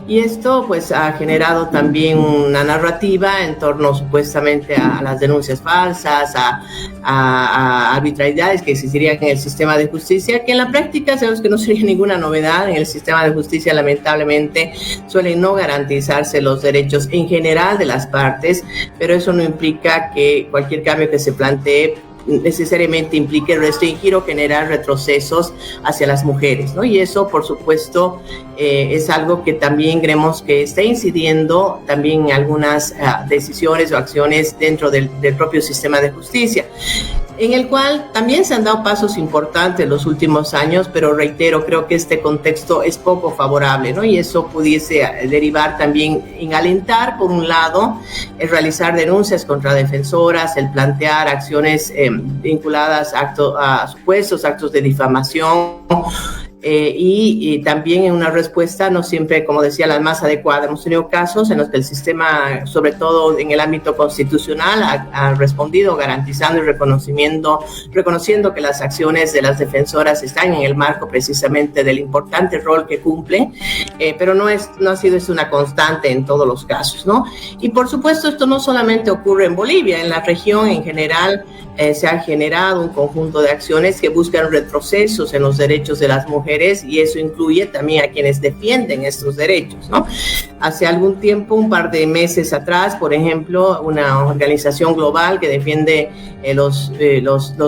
Y esto pues ha generado también una narrativa en torno supuestamente a las denuncias falsas, a arbitrariedades que existirían en el sistema de justicia, que en la práctica sabemos que no sería ninguna novedad. En el sistema de justicia lamentablemente suelen no garantizarse los derechos en general de las partes, pero eso no implica que cualquier cambio que se plantee necesariamente implique restringir o generar retrocesos hacia las mujeres, ¿no? Y eso, por supuesto, es algo que también creemos que está incidiendo también en algunas decisiones o acciones dentro del propio sistema de justicia, en el cual también se han dado pasos importantes en los últimos años, pero reitero, creo que este contexto es poco favorable, ¿no? Y eso pudiese derivar también en alentar, por un lado, el realizar denuncias contra defensoras, el plantear acciones vinculadas a supuestos actos de difamación, y también en una respuesta no siempre, como decía, la más adecuada. Hemos tenido casos en los que el sistema, sobre todo en el ámbito constitucional, ha respondido garantizando y reconociendo que las acciones de las defensoras están en el marco precisamente del importante rol que cumplen, pero no ha sido una constante en todos los casos, ¿no? Y por supuesto esto no solamente ocurre en Bolivia, en la región en general se ha generado un conjunto de acciones que buscan retrocesos en los derechos de las mujeres, y eso incluye también a quienes defienden estos derechos, ¿no? Hace algún tiempo, un par de meses atrás, por ejemplo, una organización global que defiende los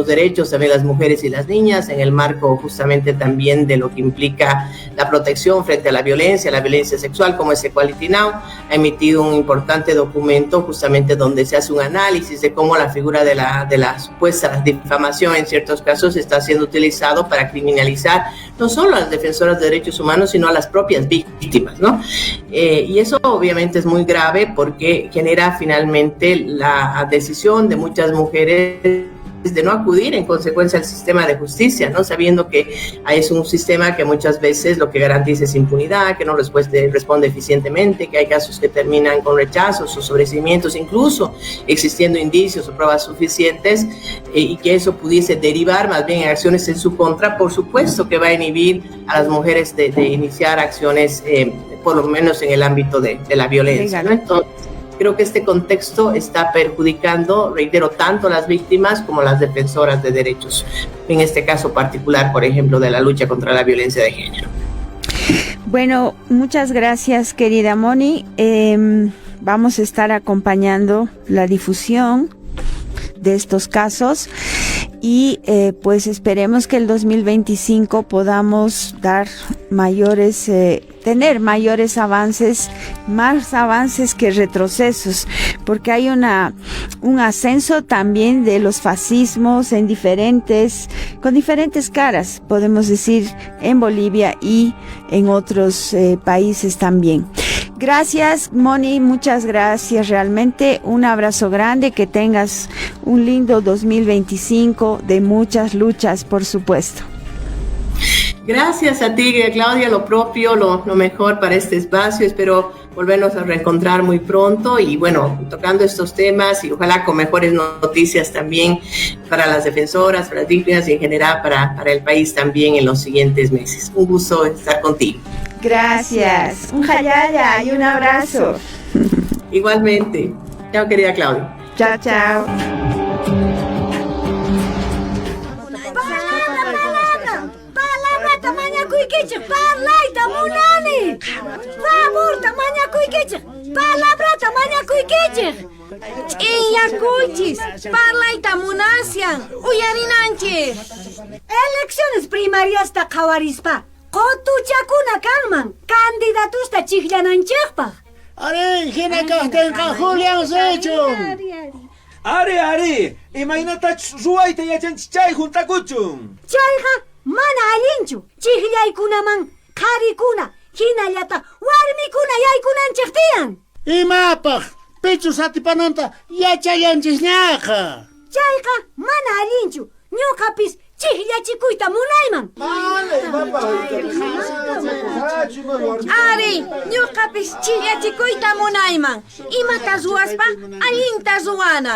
derechos también de las mujeres y las niñas en el marco justamente también de lo que implica la protección frente a la violencia sexual, como es Equality Now, ha emitido un importante documento justamente donde se hace un análisis de cómo la figura de la supuesta difamación en ciertos casos está siendo utilizado para criminalizar no solo a las defensoras de derechos humanos, sino a las propias víctimas, ¿no? Y eso obviamente es muy grave porque genera finalmente la decisión de muchas mujeres de no acudir en consecuencia al sistema de justicia, ¿no? Sabiendo que es un sistema que muchas veces lo que garantiza es impunidad, que no responde eficientemente, que hay casos que terminan con rechazos o sobreseimientos, incluso existiendo indicios o pruebas suficientes, y que eso pudiese derivar más bien en acciones en su contra. Por supuesto que va a inhibir a las mujeres de iniciar acciones, por lo menos en el ámbito de la violencia, ¿no? Entonces, creo que este contexto está perjudicando, reitero, tanto a las víctimas como a las defensoras de derechos, en este caso particular, por ejemplo, de la lucha contra la violencia de género. Bueno, muchas gracias, querida Moni. Vamos a estar acompañando la difusión de estos casos y pues esperemos que el 2025 podamos dar tener mayores avances, más avances que retrocesos, porque hay un ascenso también de los fascismos con diferentes caras, podemos decir, en Bolivia y en otros países también. Gracias, Moni, muchas gracias realmente. Un abrazo grande, que tengas un lindo 2025 de muchas luchas, por supuesto. Gracias a ti, Claudia, lo propio, lo mejor para este espacio. Espero volvernos a reencontrar muy pronto y bueno, tocando estos temas y ojalá con mejores noticias también para las defensoras, para las víctimas y en general para el país también en los siguientes meses. Un gusto estar contigo. Gracias. Un jayaya y un abrazo. Igualmente. Chao, querida Claudia. Chao, chao. Palabra tamaña cuiquecha, parlaita munani. Favor tamaña cuiquecha, palabra tamaña cuiquecha. Chiya cuichis, parlaita munasian, uyarinanche. Elecciones primarias ta kawarispa. Qotuchakuna kalman, candidatos ta chiklananchikpa. Are, hina kahtenqa Julián Secho. Are, imaynata ruwayta yachanchik chay juntakuchun. Chayqa mana allinchu, chiklaykunaman qharikuna, hinallata warmikuna yaykunanchik tiyan. Imapaq, pichu satipananta yachallanchisñaqa. Chayqa mana allinchu, ñuqapis chiqllachikuyta munayman. Ari, ñuqapis chiqllachikuyta munayman. Imata ruwaspa allinta ruwana.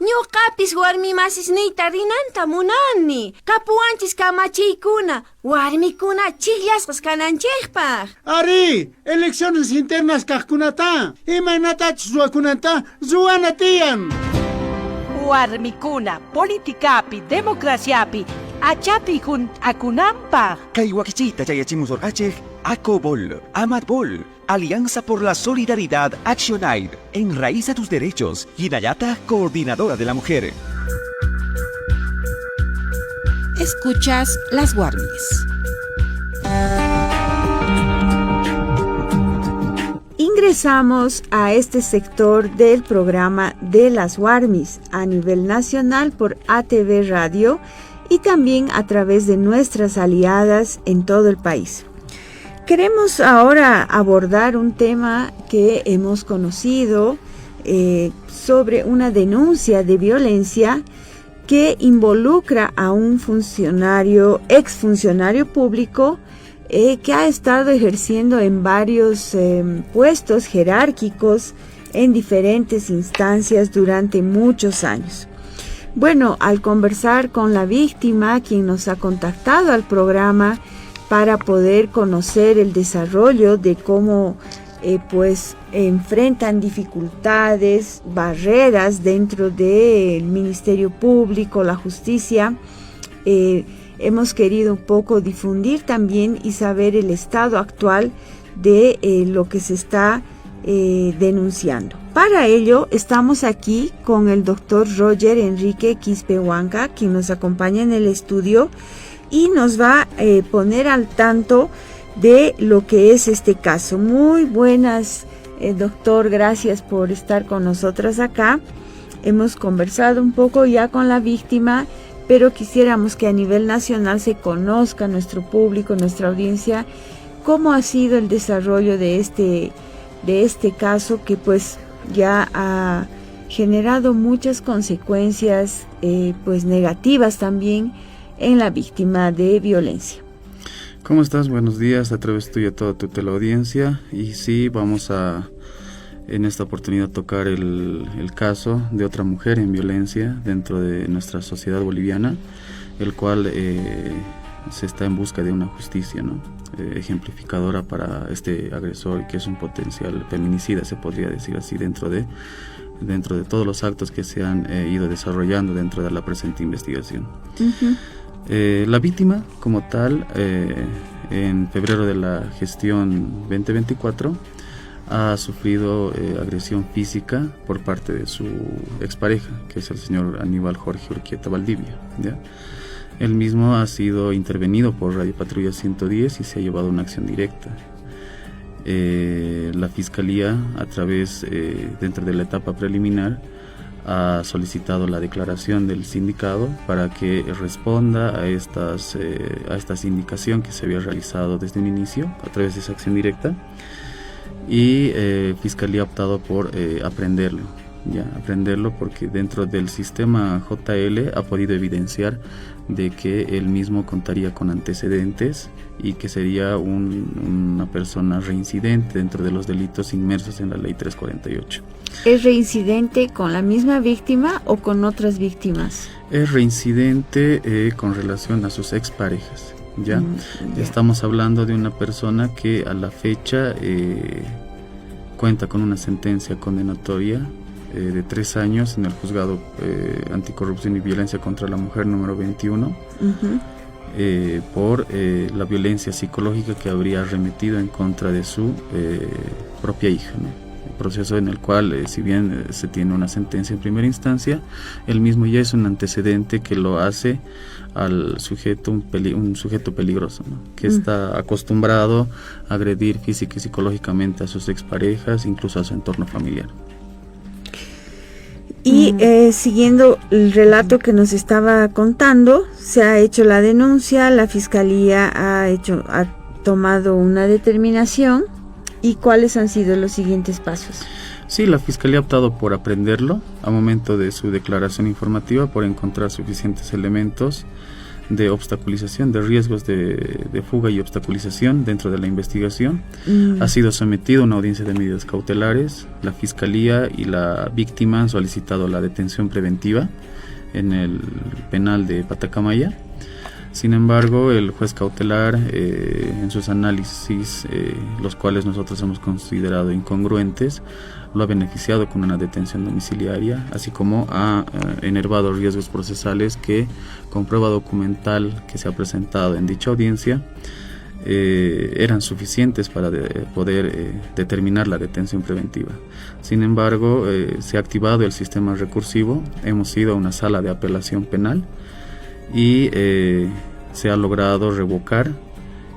Ñuqapis warmi masisniyta rinanta munani. Kapuanchis kamachiykuna, warmikuna chiqllasqas kananchikpaq. Ari, elecciones internas kaqkunata, imaynatachus ruwakunanta ruwana tiyan. Warmikuna, politikapi, democraciapi, achapi akunampa. Kay wakichita chayachimus orqachej, ACOBOL, AMATBOL, Alianza por la Solidaridad ActionAid, Enraiza tus derechos, Hinayata, Coordinadora de la Mujer. Escuchas Las Warmis. Ingresamos a este sector del programa de Las Warmis a nivel nacional por ATV Radio y también a través de nuestras aliadas en todo el país. Queremos ahora abordar un tema que hemos conocido sobre una denuncia de violencia que involucra a un exfuncionario público que ha estado ejerciendo en varios puestos jerárquicos en diferentes instancias durante muchos años. Bueno, al conversar con la víctima, quien nos ha contactado al programa para poder conocer el desarrollo de cómo pues enfrentan dificultades, barreras dentro del Ministerio Público, la justicia, hemos querido un poco difundir también y saber el estado actual de lo que se está denunciando. Para ello estamos aquí con el doctor Roger Enrique Quispehuanca, quien nos acompaña en el estudio y nos va a poner al tanto de lo que es este caso. Muy buenas, doctor, gracias por estar con nosotras acá. Hemos conversado un poco ya con la víctima, pero quisiéramos que a nivel nacional se conozca nuestro público, nuestra audiencia, cómo ha sido el desarrollo de este de este caso que pues ya ha generado muchas consecuencias pues negativas también en la víctima de violencia. ¿Cómo estás? Buenos días, a través tuyo a toda tu teleaudiencia. Y sí, vamos a en esta oportunidad tocar el caso de otra mujer en violencia dentro de nuestra sociedad boliviana, el cual se está en busca de una justicia, ¿no? Ejemplificadora para este agresor, que es un potencial feminicida, se podría decir así, dentro de todos los actos que se han ido desarrollando dentro de la presente investigación. La víctima como tal, en febrero de la gestión 2024, ha sufrido agresión física por parte de su expareja, que es el señor Aníbal Jorge Urquieta Valdivia, ¿ya? Él mismo ha sido intervenido por Radio Patrulla 110 y se ha llevado una acción directa. La Fiscalía, a través, dentro de la etapa preliminar, ha solicitado la declaración del sindicado para que responda a esta indicación que se había realizado desde un inicio a través de esa acción directa, y Fiscalía ha optado por aprenderlo porque dentro del sistema JL ha podido evidenciar de que él mismo contaría con antecedentes y que sería una persona reincidente dentro de los delitos inmersos en la ley 348. ¿Es reincidente con la misma víctima o con otras víctimas? Es reincidente con relación a sus exparejas. ¿Ya? Estamos hablando de una persona que a la fecha cuenta con una sentencia condenatoria de 3 años en el juzgado anticorrupción y violencia contra la mujer número 21 por la violencia psicológica que habría arremetido en contra de su propia hija, ¿no? Proceso en el cual, si bien se tiene una sentencia en primera instancia, el mismo ya es un antecedente que lo hace al sujeto un sujeto peligroso, ¿no? Que está acostumbrado a agredir física y psicológicamente a sus exparejas, incluso a su entorno familiar. Y siguiendo el relato que nos estaba contando, se ha hecho la denuncia, la Fiscalía ha tomado una determinación. ¿Y cuáles han sido los siguientes pasos? Sí, la Fiscalía ha optado por aprenderlo a momento de su declaración informativa por encontrar suficientes elementos de obstaculización, de riesgos de fuga y obstaculización dentro de la investigación. Ha sido sometido a una audiencia de medidas cautelares. La Fiscalía y la víctima han solicitado la detención preventiva en el penal de Patacamaya. Sin embargo, el juez cautelar, en sus análisis, los cuales nosotros hemos considerado incongruentes, lo ha beneficiado con una detención domiciliaria, así como ha enervado riesgos procesales que, con prueba documental que se ha presentado en dicha audiencia, eran suficientes para poder determinar la detención preventiva. Sin embargo, se ha activado el sistema recursivo, hemos ido a una sala de apelación penal y se ha logrado revocar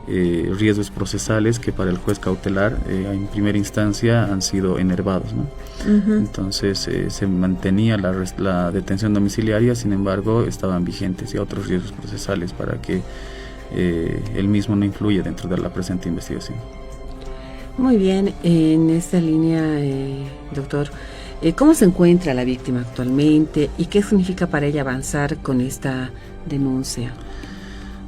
riesgos procesales que para el juez cautelar en primera instancia han sido enervados, ¿no? Entonces se mantenía la detención domiciliaria, sin embargo estaban vigentes ya otros riesgos procesales para que el mismo no influya dentro de la presente investigación. Muy bien, en esta línea, doctor, ¿cómo se encuentra la víctima actualmente y qué significa para ella avanzar con esta denuncia?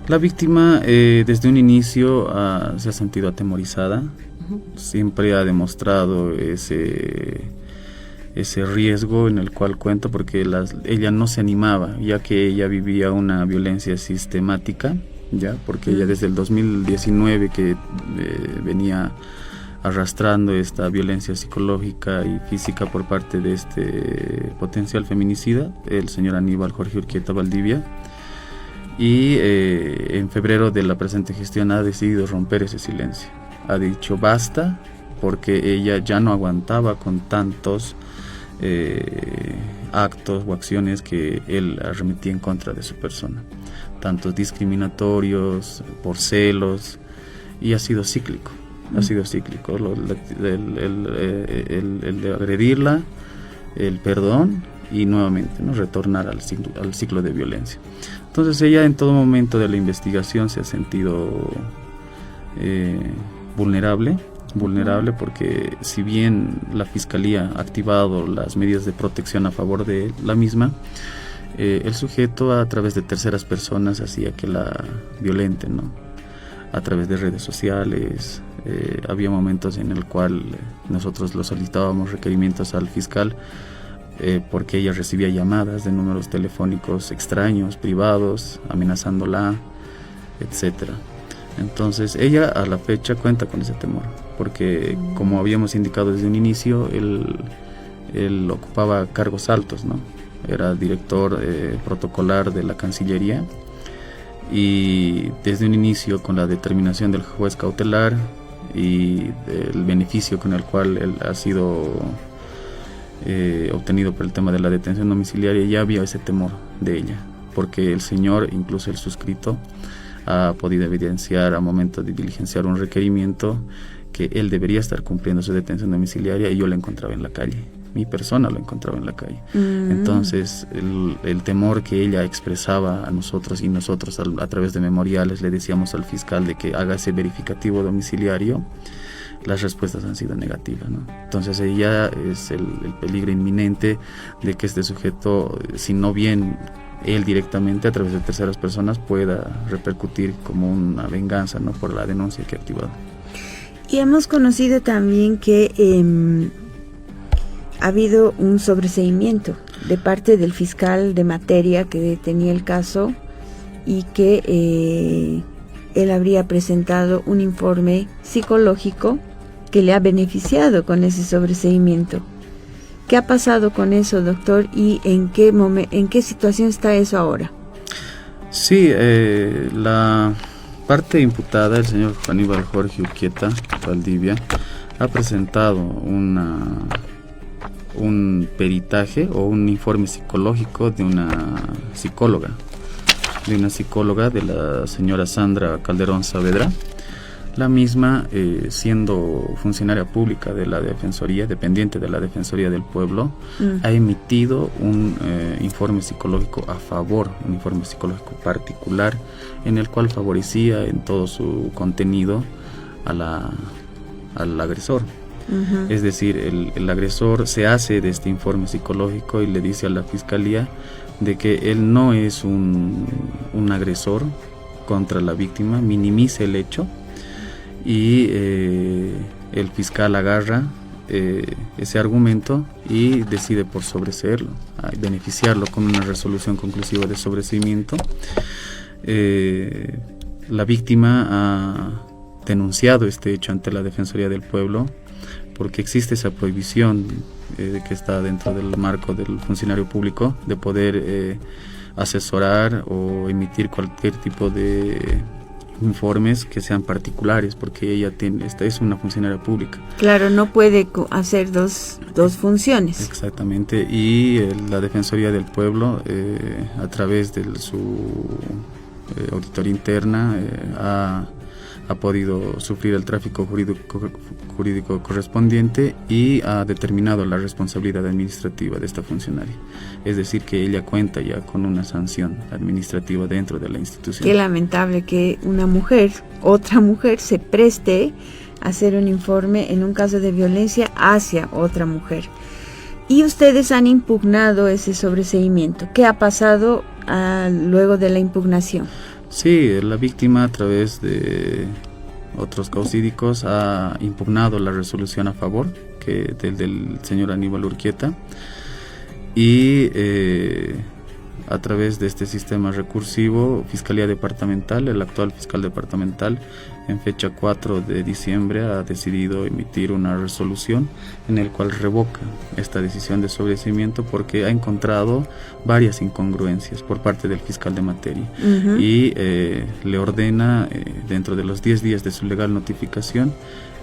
La víctima desde un inicio se ha sentido atemorizada, siempre ha demostrado ese riesgo en el cual cuenta, porque ella no se animaba, ya que ella vivía una violencia sistemática, ya porque ella desde el 2019 que venía arrastrando esta violencia psicológica y física por parte de este potencial feminicida, el señor Aníbal Jorge Urquieta Valdivia. Y en febrero de la presente gestión ha decidido romper ese silencio. Ha dicho basta, porque ella ya no aguantaba con tantos actos o acciones que él arremetía en contra de su persona, tantos discriminatorios, por celos, y ha sido cíclico. Ha sido cíclico el de agredirla, el perdón y nuevamente, ¿no?, retornar al ciclo de violencia. Entonces ella en todo momento de la investigación se ha sentido vulnerable, vulnerable porque si bien la Fiscalía ha activado las medidas de protección a favor de la misma, el sujeto a través de terceras personas hacía que la violenten, ¿no? A través de redes sociales. Había momentos en el cual nosotros lo solicitábamos requerimientos al fiscal porque ella recibía llamadas de números telefónicos extraños, privados, amenazándola, etcétera. Entonces ella a la fecha cuenta con ese temor, porque como habíamos indicado desde un inicio, él ocupaba cargos altos, ¿no? Era director protocolar de la Cancillería, y desde un inicio, con la determinación del juez cautelar y el beneficio con el cual él ha sido obtenido por el tema de la detención domiciliaria, ya había ese temor de ella, porque el señor, incluso el suscrito, ha podido evidenciar a momento de diligenciar un requerimiento que él debería estar cumpliendo su detención domiciliaria y yo lo encontraba en la calle, mi persona lo encontraba en la calle. Entonces el temor que ella expresaba a nosotros, y nosotros a través de memoriales le decíamos al fiscal de que haga ese verificativo domiciliario, las respuestas han sido negativas, ¿no? Entonces ella es el peligro inminente de que este sujeto, si no bien él directamente a través de terceras personas, pueda repercutir como una venganza, ¿no? Por la denuncia que ha activado. Y hemos conocido también que ha habido un sobreseimiento de parte del fiscal de materia que tenía el caso, y que él habría presentado un informe psicológico que le ha beneficiado con ese sobreseimiento. ¿Qué ha pasado con eso, doctor? ¿Y en qué situación está eso ahora? Sí, la parte imputada, el señor Aníbal Jorge Urquieta Valdivia, ha presentado un peritaje o un informe psicológico de una psicóloga de la señora Sandra Calderón Saavedra. La misma, siendo funcionaria pública de la Defensoría, dependiente de la Defensoría del Pueblo, ha emitido un informe psicológico a favor, un informe psicológico particular, en el cual favorecía en todo su contenido al agresor. Es decir, el agresor se hace de este informe psicológico y le dice a la Fiscalía de que él no es un agresor contra la víctima, minimiza el hecho, y el fiscal agarra ese argumento y decide por sobreseerlo, beneficiarlo con una resolución conclusiva de sobreseimiento. La víctima ha denunciado este hecho ante la Defensoría del Pueblo, porque existe esa prohibición que está dentro del marco del funcionario público de poder asesorar o emitir cualquier tipo de informes que sean particulares, porque ella es una funcionaria pública. Claro, no puede hacer dos funciones. Exactamente, y la Defensoría del Pueblo, a través de su auditoría interna, ha podido sufrir el tráfico jurídico correspondiente y ha determinado la responsabilidad administrativa de esta funcionaria. Es decir, que ella cuenta ya con una sanción administrativa dentro de la institución. Qué lamentable que otra mujer, se preste a hacer un informe en un caso de violencia hacia otra mujer. Y ustedes han impugnado ese sobreseimiento. ¿Qué ha pasado luego de la impugnación? Sí, la víctima, a través de otros causídicos, ha impugnado la resolución a favor del señor Aníbal Urquieta, y a través de este sistema recursivo, Fiscalía Departamental, el actual fiscal departamental, en fecha 4 de diciembre ha decidido emitir una resolución en el cual revoca esta decisión de sobreseimiento, porque ha encontrado varias incongruencias por parte del fiscal de materia, y le ordena, dentro de los 10 días de su legal notificación,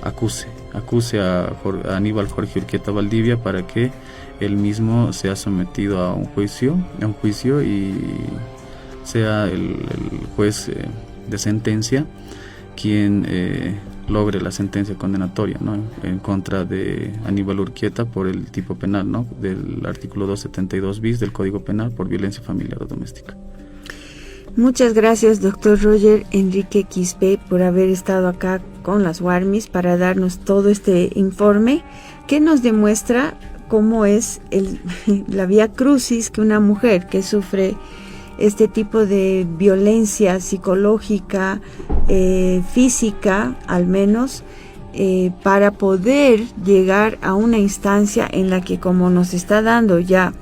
acuse a Aníbal Jorge Urquieta Valdivia para que él mismo sea sometido a un juicio y sea el juez de sentencia quien logre la sentencia condenatoria, ¿no?, en contra de Aníbal Urquieta por el tipo penal, ¿no?, del artículo 272 bis del Código Penal por violencia familiar o doméstica. Muchas gracias, doctor Roger Enrique Quispe, por haber estado acá con las Warmis para darnos todo este informe que nos demuestra cómo es la vía crucis que una mujer que sufre este tipo de violencia psicológica, física al menos, para poder llegar a una instancia en la que, como nos está dando ya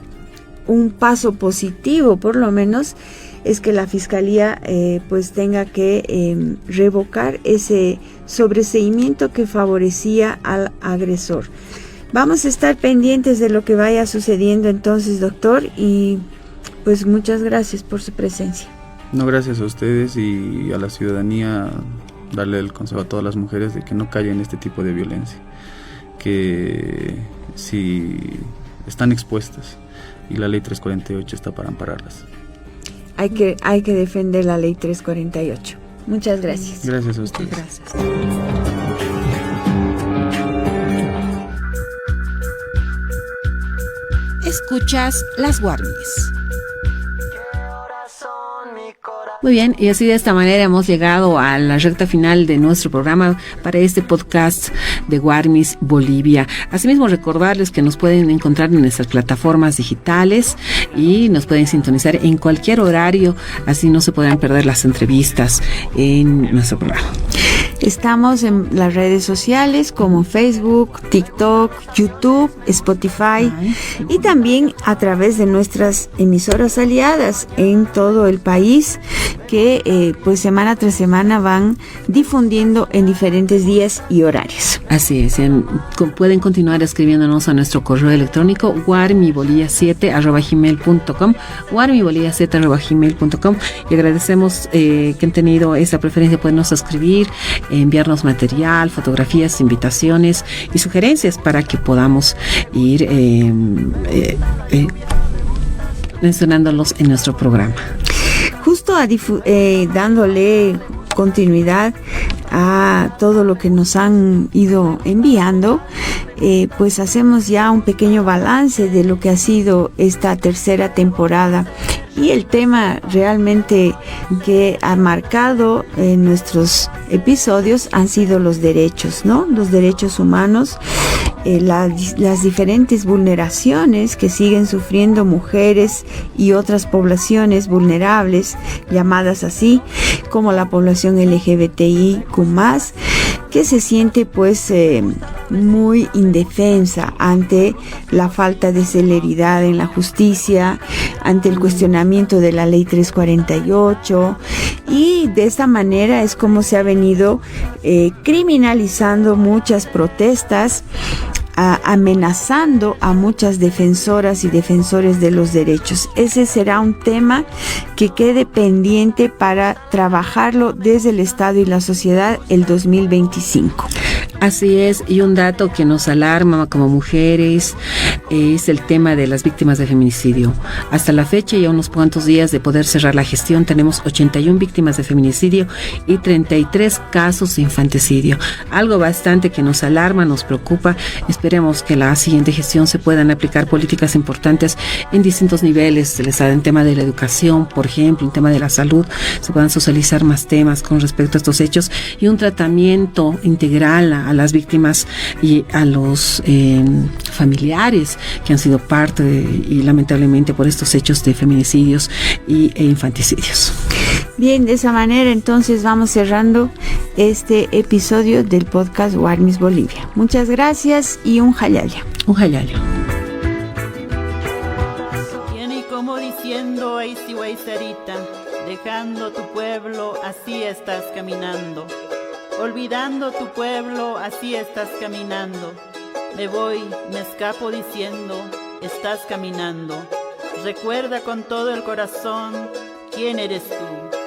un paso positivo por lo menos, es que la fiscalía pues tenga que revocar ese sobreseimiento que favorecía al agresor. Vamos a estar pendientes de lo que vaya sucediendo entonces, doctor, y pues muchas gracias por su presencia. No, gracias a ustedes y a la ciudadanía, darle el consejo a todas las mujeres de que no callen en este tipo de violencia, que si están expuestas, y la ley 348 está para ampararlas. Hay que defender la ley 348. Muchas gracias. Gracias a ustedes. Gracias. Escuchas las Warmis. Muy bien, y así de esta manera hemos llegado a la recta final de nuestro programa para este podcast de Warmis Bolivia. Asimismo, recordarles que nos pueden encontrar en nuestras plataformas digitales y nos pueden sintonizar en cualquier horario, así no se podrán perder las entrevistas en nuestro programa. Estamos en las redes sociales como Facebook, TikTok, YouTube, Spotify y también a través de nuestras emisoras aliadas en todo el país que pues semana tras semana van difundiendo en diferentes días y horarios. Así es, pueden continuar escribiéndonos a nuestro correo electrónico warmibolivia7@gmail.com, warmibolivia7@gmail.com, y agradecemos que han tenido esa preferencia de podernos escribir, enviarnos material, fotografías, invitaciones y sugerencias para que podamos ir mencionándolos en nuestro programa. Justo dándole continuidad a todo lo que nos han ido enviando, pues hacemos ya un pequeño balance de lo que ha sido esta tercera temporada. Y el tema realmente que ha marcado en nuestros episodios han sido los derechos, ¿no? Los derechos humanos, las diferentes vulneraciones que siguen sufriendo mujeres y otras poblaciones vulnerables, llamadas así, como la población LGBTIQ+, que se siente pues muy indefensa ante la falta de celeridad en la justicia, ante el cuestionamiento de la ley 348, y de esta manera es como se ha venido criminalizando muchas protestas, amenazando a muchas defensoras y defensores de los derechos. Ese será un tema que quede pendiente para trabajarlo desde el Estado y la sociedad el 2025. Así es, y un dato que nos alarma como mujeres es el tema de las víctimas de feminicidio. Hasta la fecha, ya unos cuantos días de poder cerrar la gestión, tenemos 81 víctimas de feminicidio y 33 casos de infanticidio. Algo bastante que nos alarma, nos preocupa. Esperemos que la siguiente gestión se puedan aplicar políticas importantes en distintos niveles del Estado, en tema de la educación, por ejemplo, en tema de la salud, se puedan socializar más temas con respecto a estos hechos y un tratamiento integral a las víctimas y a los familiares que han sido parte y lamentablemente por estos hechos de feminicidios e infanticidios. Bien, de esa manera entonces vamos cerrando este episodio del podcast Warmis Bolivia. Muchas gracias y un hayalia. Un hayalia. Viene como diciendo Eisi Weisarita, dejando tu pueblo, así estás caminando. Olvidando tu pueblo, así estás caminando. Me voy, me escapo diciendo, estás caminando. Recuerda con todo el corazón, ¿quién eres tú?